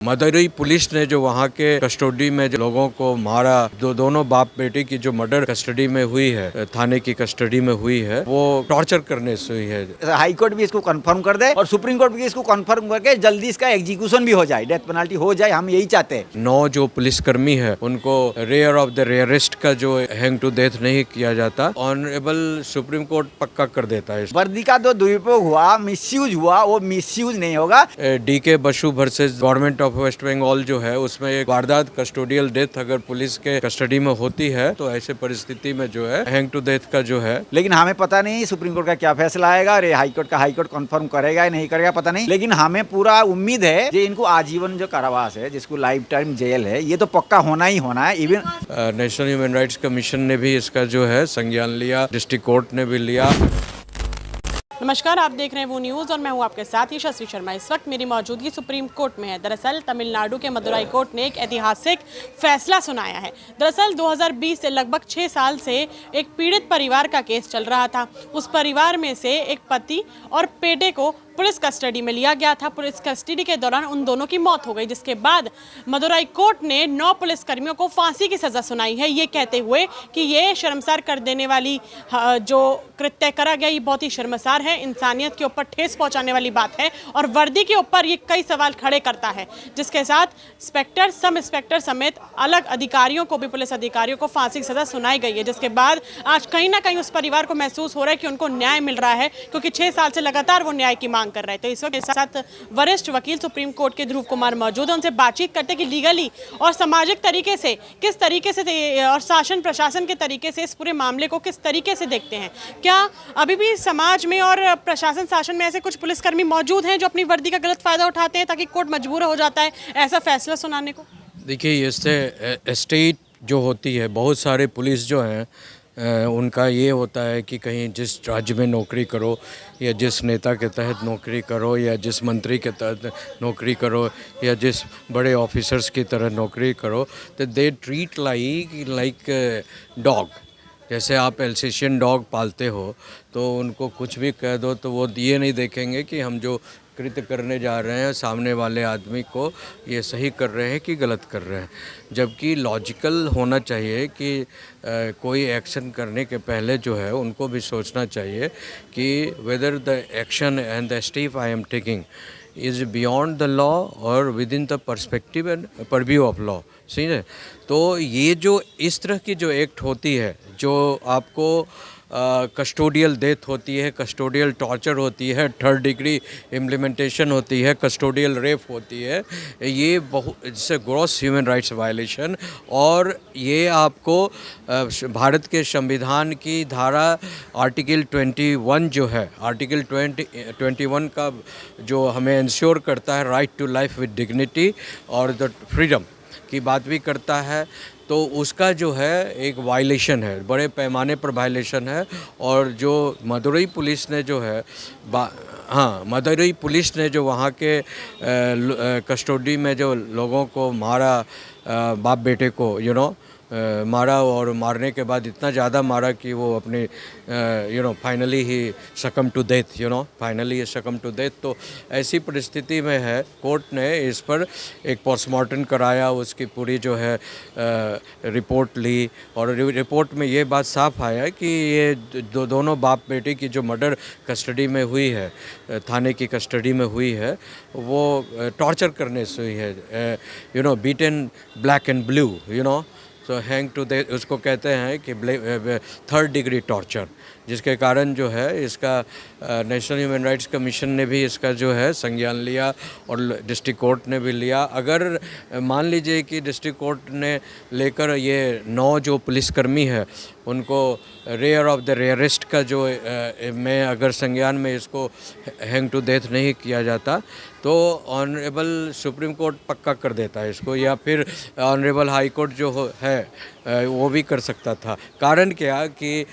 Madurai police ने जो वहाँ के कस्टडी में जो लोगों को मारा, दोनों बाप बेटे की जो मर्डर कस्टडी में हुई है, थाने की कस्टडी में हुई है, वो टॉर्चर करने से हुई है। हाई कोर्ट भी इसको कंफर्म कर दे और सुप्रीम कोर्ट भी इसको कंफर्म करके जल्दी इसका एग्जीक्यूशन भी हो जाए, डेथ पेनल्टी हो जाए, हम यही चाहते हैं। 9 जो पुलिसकर्मी है उनको रेयर ऑफ द रेयरेस्ट का जो हैंग टू डेथ नहीं किया जाता, ऑनरेबल सुप्रीम कोर्ट पक्का कर देता है। वर्दी का जो दुरुपयोग हुआ, मिसयूज हुआ, वो मिसयूज नहीं होगा। DK Basu versus government of West Bengal जो है, उसमें एक वारदात कस्टोडियल डेथ अगर पुलिस के कस्टडी में होती है तो ऐसे परिस्थिति में जो है हैंग टू डेथ का जो है, लेकिन हमें पता नहीं सुप्रीम कोर्ट का क्या फैसला आएगा और हाई कोर्ट कंफर्म करेगा या नहीं करेगा पता नहीं, लेकिन हमें पूरा उम्मीद है कि इनको आजीवन जो कारावास है, जिसको लाइफ टाइम जेल है, ये तो पक्का होना ही होना है। Even national human rights commission ने भी इसका जो है संज्ञान लिया, डिस्ट्रिक्ट कोर्ट ने भी लिया। नमस्कार, आप देख रहे हैं वो न्यूज़ और मैं हूं आपके साथ यशस्वी शर्मा। इस वक्त मेरी मौजूदगी सुप्रीम कोर्ट में है। दरअसल तमिलनाडु के मदुरई कोर्ट ने एक ऐतिहासिक फैसला सुनाया है। दरअसल 2020 से लगभग 6 साल से एक पीड़ित परिवार का केस चल रहा था। उस परिवार में से एक पति और बेटे को पुलिस कस्टडी में लिया गया था। पुलिस कस्टडी के दौरान उन दोनों की मौत हो गई, जिसके बाद मदुरई कोर्ट ने 9 पुलिसकर्मियों को फांसी की सज़ा सुनाई है, ये कहते हुए कि ये शर्मसार कर देने वाली जो कृत्य करा गया, ये बहुत ही शर्मसार है, इंसानियत के ऊपर ठेस पहुंचाने वाली बात है और वर्दी के ऊपर ये कई सवाल खड़े करता है, जिसके साथ इंस्पेक्टर, सब इंस्पेक्टर समेत अलग अधिकारियों को भी, पुलिस अधिकारियों को फांसी की सज़ा सुनाई गई है। जिसके बाद आज कहीं ना कहीं उस परिवार को महसूस हो रहा है कि उनको न्याय मिल रहा है, क्योंकि 6 साल से लगातार वो न्याय की मांग कर रहे थे। इस वक्त के साथ वरिष्ठ वकील सुप्रीम कोर्ट के ध्रुव कुमार मौजूद हैं। उनसे बातचीत करते कि लीगली और सामाजिक तरीके से किस तरीके से और शासन प्रशासन के तरीके से इस पूरे मामले को किस तरीके से देखते हैं। क्या अभी भी समाज में और प्रशासन शासन में ऐसे कुछ पुलिसकर्मी मौजूद हैं जो अपनी वर्दी का गलत फायदा उठाते हैं, ताकि कोर्ट मजबूर हो जाता है ऐसा फैसला सुनाने को? देखिए, इससे स्टेट जो होती है, बहुत सारे पुलिस जो हैं उनका ये होता है कि कहीं जिस राज्य में नौकरी करो या जिस नेता के तहत नौकरी करो या जिस मंत्री के तहत नौकरी करो या जिस बड़े ऑफिसर्स की तरह नौकरी करो, तो दे ट्रीट लाइक डॉग। जैसे आप एल्सेशियन डॉग पालते हो तो उनको कुछ भी कह दो तो वो ये नहीं देखेंगे कि हम जो कृत्य करने जा रहे हैं सामने वाले आदमी को ये सही कर रहे हैं कि गलत कर रहे हैं। जबकि लॉजिकल होना चाहिए कि कोई एक्शन करने के पहले जो है उनको भी सोचना चाहिए कि whether the action and the step I am taking is beyond the law और within the perspective and purview of law. सही है। तो ये जो इस तरह की जो एक्ट होती है, जो आपको कस्टोडियल डेथ होती है, कस्टोडियल टॉर्चर होती है, 3rd डिग्री इम्प्लीमेंटेशन होती है, कस्टोडियल रेप होती है, ये बहुत इससे ग्रॉस ह्यूमन राइट्स वायलेशन, और ये आपको भारत के संविधान की धारा आर्टिकल 21 जो है, आर्टिकल 21 का जो हमें इंश्योर करता है right to life with dignity और द फ्रीडम की बात भी करता है, तो उसका जो है एक वायलेशन है, बड़े पैमाने पर वायलेशन है। और जो मदुरई पुलिस ने जो है मदुरई पुलिस ने जो वहाँ के कस्टडी में जो लोगों को मारा, बाप बेटे को मारा, और मारने के बाद इतना ज़्यादा मारा कि वो अपने फाइनली ही succumb to death, finally succumb to death. तो ऐसी परिस्थिति में है, कोर्ट ने इस पर एक पोस्टमार्टम कराया, उसकी पूरी जो है रिपोर्ट ली, और रिपोर्ट में ये बात साफ आया कि ये दोनों बाप बेटे की जो मर्डर कस्टडी में हुई है, थाने की कस्टडी में हुई है, वो टॉर्चर करने से हुई है, बीटन ब्लैक एंड ब्लू, तो हैंग टू डेथ उसको कहते हैं कि 3rd डिग्री टॉर्चर, जिसके कारण जो है इसका नेशनल ह्यूमन राइट्स कमीशन ने भी इसका जो है संज्ञान लिया और डिस्ट्रिक्ट कोर्ट ने भी लिया। अगर मान लीजिए कि डिस्ट्रिक्ट कोर्ट ने लेकर ये 9 जो पुलिसकर्मी है उनको रेयर ऑफ द रेयरेस्ट का जो में अगर संज्ञान में इसको हैंग टू डेथ नहीं किया जाता तो ऑनरेबल सुप्रीम कोर्ट पक्का कर देता है इसको, या फिर ऑनरेबल हाई कोर्ट जो है वो भी कर सकता था। कारण क्या कि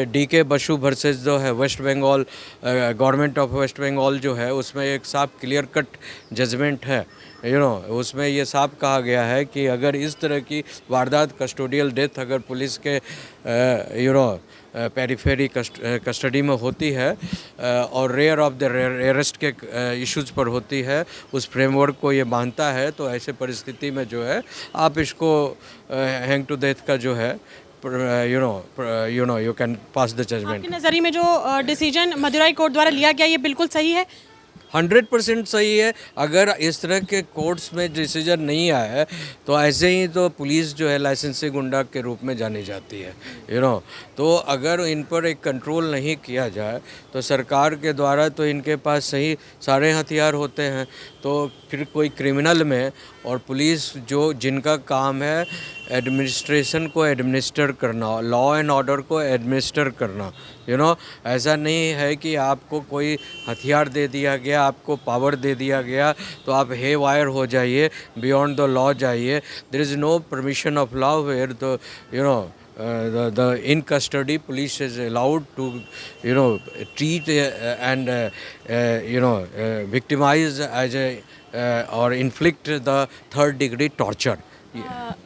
DK बसु वर्सेस जो है वेस्ट बंगाल, गवर्नमेंट ऑफ वेस्ट बंगाल जो है, उसमें एक साफ क्लियर कट जजमेंट है उसमें ये साफ कहा गया है कि अगर इस तरह की वारदात कस्टोडियल डेथ अगर पुलिस के पेरिफेरी कस्टडी में होती है और रेयर ऑफ द रेयरेस्ट के इश्यूज़ पर होती है, उस फ्रेमवर्क को ये मानता है, तो ऐसे परिस्थिति में जो है आप इसको हैंग टू डेथ का जो है you can pass the judgment. आपके नज़रिए में जो डिसीजन मदुरई कोर्ट द्वारा लिया गया ये बिल्कुल सही है? 100% सही है। अगर इस तरह के कोर्ट्स में डिसीजन नहीं आया है तो ऐसे ही तो पुलिस जो है लाइसेंसी गुंडा के रूप में जानी जाती है तो अगर इन पर एक कंट्रोल नहीं किया जाए तो सरकार के द्वारा तो इनके पास सही सारे हथियार होते हैं, तो फिर कोई क्रिमिनल में और पुलिस जो जिनका काम है एडमिनिस्ट्रेशन को एडमिनिस्टर करना, लॉ एंड ऑर्डर को एडमिनिस्टर करना, ऐसा नहीं है कि आपको कोई हथियार दे दिया गया, आपको पावर दे दिया गया तो आप हे वायर हो जाइए, बियॉन्ड द लॉ जाइए। There is no permission of law where the in custody police is allowed to treat and victimize as or inflict the third degree torture.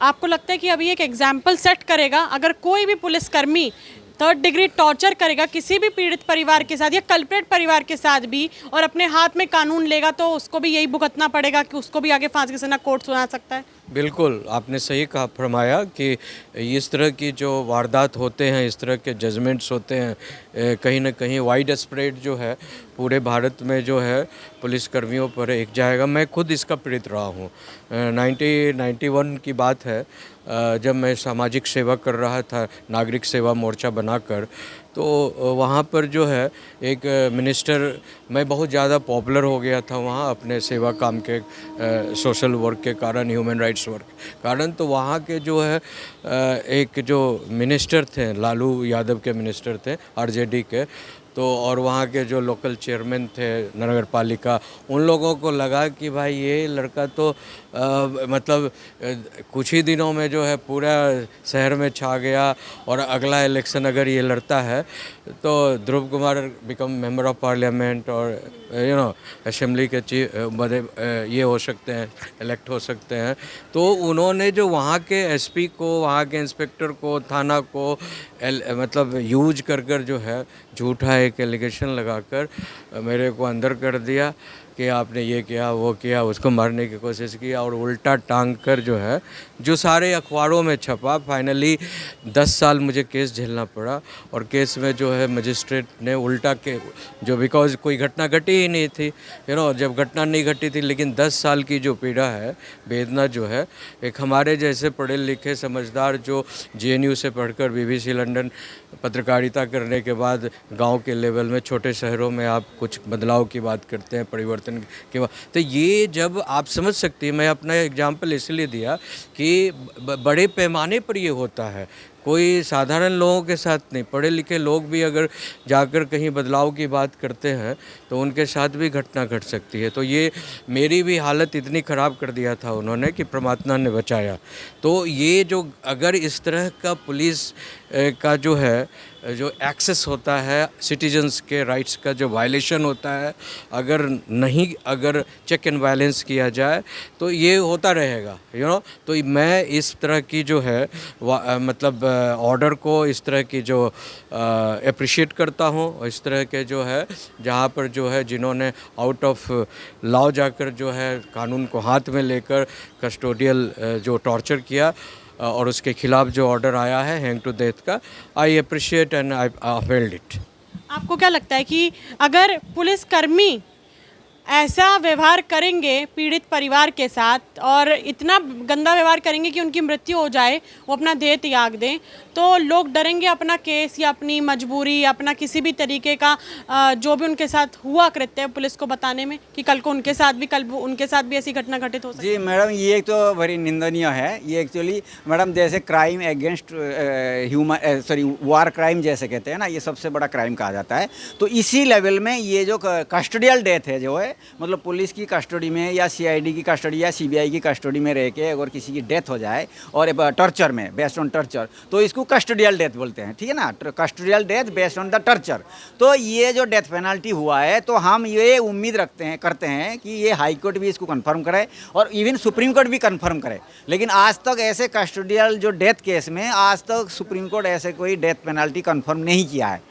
आपको लगता है कि अभी एक एग्जाम्पल सेट करेगा अगर कोई भी पुलिसकर्मी थर्ड डिग्री टॉर्चर करेगा किसी भी पीड़ित परिवार के साथ या कल्प्रेट परिवार के साथ भी और अपने हाथ में कानून लेगा तो उसको भी यही भुगतना पड़ेगा कि उसको भी आगे फांसी की सजा कोर्ट सुना सकता है? बिल्कुल, आपने सही कहा फरमाया कि इस तरह की जो वारदात होते हैं, इस तरह के जजमेंट्स होते हैं, कहीं ना कहीं वाइड स्प्रेड जो है पूरे भारत में जो है पुलिसकर्मियों पर एक जाएगा। मैं खुद इसका पीड़ित रहा हूँ। 1991 की बात है, जब मैं सामाजिक सेवा कर रहा था नागरिक सेवा मोर्चा बनाकर, तो वहाँ पर जो है एक मिनिस्टर, मैं बहुत ज़्यादा पॉपुलर हो गया था वहाँ अपने सेवा काम के सोशल वर्क के कारण, ह्यूमन राइट्स वर्क कारण। तो वहाँ के जो है एक जो मिनिस्टर थे, लालू यादव के मिनिस्टर थे आरजेडी के, तो और वहाँ के जो लोकल चेयरमैन थे नगर पालिका, उन लोगों को लगा कि भाई ये लड़का तो मतलब कुछ ही दिनों में जो है पूरा शहर में छा गया और अगला इलेक्शन अगर ये लड़ता है तो Dhruv Kumar become member of parliament और असेंबली के ये हो सकते हैं, इलेक्ट हो सकते हैं। तो उन्होंने जो वहाँ के एसपी को, वहाँ के इंस्पेक्टर को, थाना को मतलब यूज कर जो है झूठा एक एलिगेशन लगाकर मेरे को अंदर कर दिया कि आपने ये किया वो किया, उसको मारने की कोशिश की और उल्टा टांग कर जो है जो सारे अखबारों में छपा। फाइनली 10 साल मुझे केस झेलना पड़ा और केस में जो है मजिस्ट्रेट ने उल्टा के जो बिकॉज कोई घटना घटी ही नहीं थी, जब घटना नहीं घटी थी, लेकिन 10 साल की जो पीड़ा है, वेदना जो है, एक हमारे जैसे पढ़े लिखे समझदार जो JNU से पढ़कर BBC लंदन पत्रकारिता करने के बाद गांव के लेवल में छोटे शहरों में आप कुछ बदलाव की बात करते हैं, परिवर्तन की बात, तो ये जब आप समझ सकते हैं, मैं अपना एग्जाम्पल इसलिए दिया कि बड़े पैमाने पर ये होता है, कोई साधारण लोगों के साथ नहीं, पढ़े लिखे लोग भी अगर जाकर कहीं बदलाव की बात करते हैं तो उनके साथ भी घटना घट सकती है। तो ये मेरी भी हालत इतनी ख़राब कर दिया था उन्होंने कि परमात्मा ने बचाया। तो ये जो अगर इस तरह का पुलिस का जो है जो एक्सेस होता है, सिटीजन्स के राइट्स का जो वायलेशन होता है, अगर चेक एंड बैलेंस किया जाए तो ये होता रहेगा, तो मैं इस तरह की जो है मतलब ऑर्डर को इस तरह की जो अप्रिशिएट करता हूँ। इस तरह के जो है जहाँ पर जो है जिन्होंने आउट ऑफ लॉ जाकर जो है कानून को हाथ में लेकर कस्टोडियल जो टॉर्चर किया और उसके खिलाफ जो ऑर्डर आया है हैंग टू डेथ का, I appreciate and I upheld it. आपको क्या लगता है कि अगर पुलिसकर्मी ऐसा व्यवहार करेंगे पीड़ित परिवार के साथ और इतना गंदा व्यवहार करेंगे कि उनकी मृत्यु हो जाए, वो अपना देह त्याग दें, तो लोग डरेंगे अपना केस या अपनी मजबूरी या अपना किसी भी तरीके का जो भी उनके साथ हुआ कृत्य पुलिस को बताने में कि कल को उनके साथ भी ऐसी घटना घटित हो सकती है? जी मैडम, ये तो बड़ी निंदनीय है। ये एक्चुअली मैडम जैसे क्राइम अगेंस्ट वार क्राइम जैसे कहते हैं ना, ये सबसे बड़ा क्राइम कहा जाता है। तो इसी लेवल में ये जो कस्टोडियल डेथ है जो है मतलब पुलिस की कस्टडी में या सीआईडी की कस्टडी या सीबीआई की कस्टडी में रह के अगर किसी की डेथ हो जाए और टॉर्चर में बेस्ड ऑन टॉर्चर, तो इसको कस्टोडियल डेथ बोलते हैं, ठीक है ना, custodial death based on the torture. तो ये जो डेथ पेनल्टी हुआ है, तो हम ये उम्मीद करते हैं कि ये हाई कोर्ट भी इसको कंफर्म करे और इवन सुप्रीम कोर्ट भी कंफर्म करे। लेकिन आज तक ऐसे कस्टोडियल जो डेथ केस में आज तक सुप्रीम कोर्ट ऐसे कोई डेथ पेनल्टी कंफर्म नहीं किया है।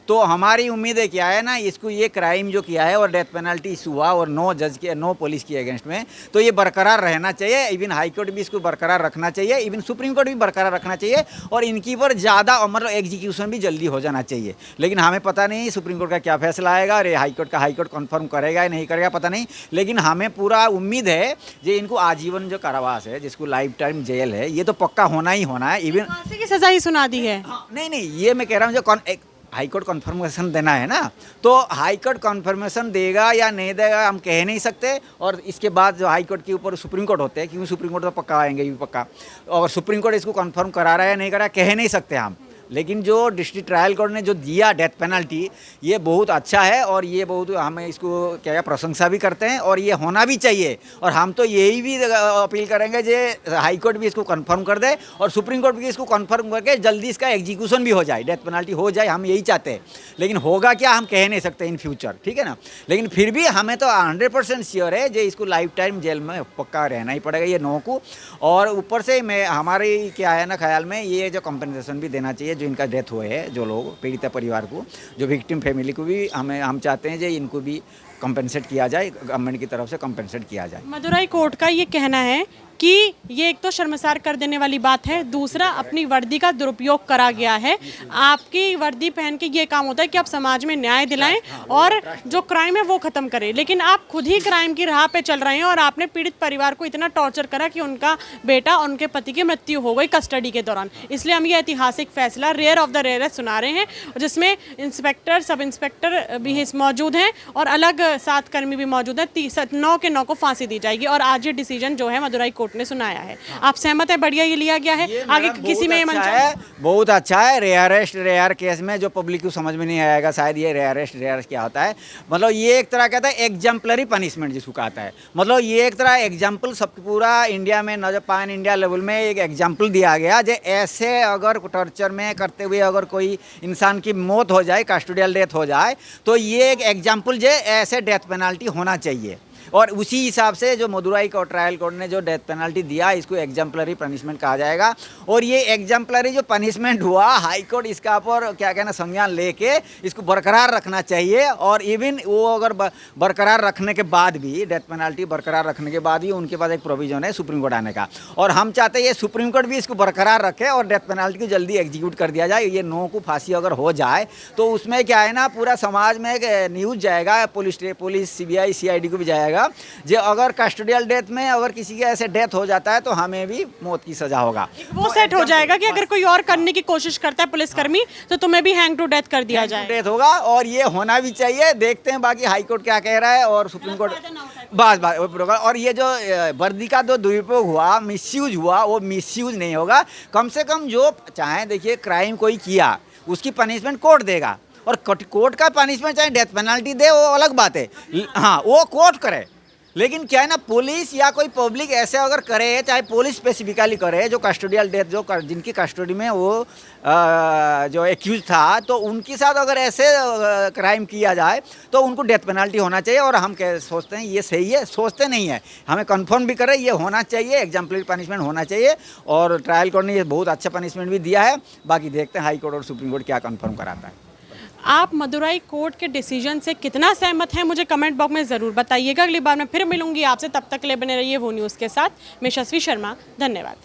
तो हमारी उम्मीद है क्या है ना, इसको ये क्राइम जो किया है और डेथ पेनल्टी इशू हुआ और नो पुलिस के अगेंस्ट में, तो ये बरकरार रहना चाहिए। इवन हाई कोर्ट भी इसको बरकरार रखना चाहिए, इवन सुप्रीम कोर्ट भी बरकरार रखना चाहिए और इनकी पर ज़्यादा मतलब एग्जीक्यूशन भी जल्दी हो जाना चाहिए। लेकिन हमें पता नहीं सुप्रीम कोर्ट का क्या फैसला आएगा और हाई कोर्ट कंफर्म करेगा या नहीं करेगा पता नहीं। लेकिन हमें पूरा उम्मीद है जो इनको आजीवन जो कारावास है, जिसको लाइफ टाइम जेल है, ये तो पक्का होना ही होना है। इवन फांसी की सजा ही सुना दी है। नहीं, ये मैं कह रहा हूँ जो हाई कोर्ट कन्फर्मेशन देना है ना, तो हाई कोर्ट कन्फर्मेशन देगा या नहीं देगा हम कह नहीं सकते। और इसके बाद जो हाई कोर्ट के ऊपर सुप्रीम कोर्ट होते हैं, क्योंकि सुप्रीम कोर्ट तो पक्का आएंगे भी पक्का, और सुप्रीम कोर्ट इसको कन्फर्म करा रहा है या नहीं करा रहा है कह नहीं सकते हम। लेकिन जो डिस्ट्रिक्ट ट्रायल कोर्ट ने जो दिया डेथ पेनल्टी, ये बहुत अच्छा है और ये बहुत हमें इसको क्या प्रशंसा भी करते हैं और ये होना भी चाहिए। और हम तो यही भी अपील करेंगे जो हाई कोर्ट भी इसको कंफर्म कर दे और सुप्रीम कोर्ट भी इसको कंफर्म करके जल्दी इसका एग्जीक्यूशन भी हो जाए, डेथ पेनल्टी हो जाए, हम यही चाहते हैं। लेकिन होगा क्या हम कह नहीं सकते इन फ्यूचर, ठीक है ना। लेकिन फिर भी हमें तो 100% श्योर है जो इसको लाइफ टाइम जेल में पक्का रहना ही पड़ेगा ये नो को। और ऊपर से मैं हमारी क्या है ना ख्याल में, ये जो कंपनसेशन भी देना चाहिए जो इनका डेथ हुए है, जो लोग पीड़ित परिवार को, जो विक्टिम फैमिली को भी हम चाहते हैं जो इनको भी कंपनसेट किया जाए, गवर्नमेंट की तरफ से कंपनसेट किया जाए। मदुरई कोर्ट का ये कहना है कि ये एक तो शर्मसार कर देने वाली बात है, दूसरा अपनी वर्दी का दुरुपयोग करा गया है। आपकी वर्दी पहन के ये काम होता है कि आप समाज में न्याय दिलाएं और जो क्राइम है वो खत्म करें, लेकिन आप खुद ही क्राइम की राह पे चल रहे हैं और आपने पीड़ित परिवार को इतना टॉर्चर करा कि उनका बेटा और उनके पति की मृत्यु हो गई कस्टडी के दौरान। इसलिए हम ये ऐतिहासिक फैसला रेयर ऑफ द रेयरेस्ट सुना रहे हैं, जिसमें इंस्पेक्टर, सब इंस्पेक्टर भी मौजूद हैं और अलग 7 कर्मी भी मौजूद हैं। 9 के 9 को फांसी दी जाएगी और आज ये डिसीजन जो है मदुरई कोर्ट ने सुनाया है। आप सहमत है? बढ़िया ये लिया गया है, आगे किसी में ये अच्छा है, बहुत अच्छा है। रेयर केस में जो पब्लिक को समझ में नहीं आएगा शायद ये रेयर क्या होता है, मतलब ये एक तरह कहता है एग्जाम्पलरी पनिशमेंट जिसको कहता है। मतलब ये एक तरह एग्जाम्पल सब पूरा इंडिया में पैन इंडिया लेवल में एक एग्जाम्पल दिया गया जो ऐसे अगर टॉर्चर में करते हुए अगर कोई इंसान की मौत हो जाए, कस्टोडियल डेथ हो जाए, तो ये एक एग्जाम्पल जो ऐसे डेथ पेनल्टी होना चाहिए। और उसी हिसाब से जो मदुरई कोर्ट ट्रायल कोर्ट ने जो डेथ पेनल्टी दिया, इसको एग्जाम्पलरी पनिशमेंट कहा जाएगा। और ये एग्जाम्पलरी जो पनिशमेंट हुआ, हाई कोर्ट इसका पर क्या कहना संज्ञान लेके इसको बरकरार रखना चाहिए। और इवन वो अगर बरकरार रखने के बाद भी, डेथ पेनल्टी बरकरार रखने के बाद भी उनके पास एक प्रोविजन है सुप्रीम कोर्ट आने का, और हम चाहते हैं ये सुप्रीम कोर्ट भी इसको बरकरार रखे और डेथ पेनल्टी को जल्दी एग्जीक्यूट कर दिया जाए। ये नो को फांसी अगर हो जाए तो उसमें क्या है ना, पूरा समाज में एक न्यूज़ जाएगा, पुलिस सीबीआई सीआईडी को भी जाएगा जो अगर कस्टोडियल डेथ में अगर किसी के ऐसे डेथ हो जाता है तो हमें भी मौत की सजा होगा। वो सेट हो जाएगा कि अगर कोई और करने की कोशिश करता है पुलिसकर्मी तो तुम्हें भी हैंग टू डेथ कर दिया जाए, डेथ होगा। और ये होना भी चाहिए। देखते हैं बाकी हाई कोर्ट क्या कह रहा है और सुप्रीम कोर्ट बस। और ये जो वर्दी का जो दुरुपयोग हुआ, मिसयूज हुआ, वो मिसयूज नहीं होगा। कम से कम जो चाहे, देखिए क्राइम कोई किया उसकी पनिशमेंट कोर्ट देगा, और कोर्ट का पनिशमेंट चाहे डेथ पेनल्टी दे वो अलग बात है, हाँ वो कोर्ट करे। लेकिन क्या है ना, पुलिस या कोई पब्लिक ऐसे अगर करे, चाहे पुलिस स्पेसिफिकली करे, जो कस्टोडियल डेथ जो जिनकी कस्टडी में वो जो एक्यूज था, तो उनके साथ अगर ऐसे क्राइम किया जाए तो उनको डेथ पेनल्टी होना चाहिए। और हम सोचते हैं ये सही है, सोचते नहीं है, हमें कंफर्म भी करें ये होना चाहिए, एग्जाम्पलरी पनिशमेंट होना चाहिए। और ट्रायल कोर्ट ने ये बहुत अच्छा पनिशमेंट भी दिया है। बाकी देखते हैं हाई कोर्ट और सुप्रीम कोर्ट क्या कंफर्म कराता है। आप मदुरई कोर्ट के डिसीजन से कितना सहमत हैं मुझे कमेंट बॉक्स में ज़रूर बताइएगा। अगली बार मैं फिर मिलूंगी आपसे, तब तक के लिए बने रहिए वो न्यूज़ के साथ। मैं यशस्वी शर्मा, धन्यवाद।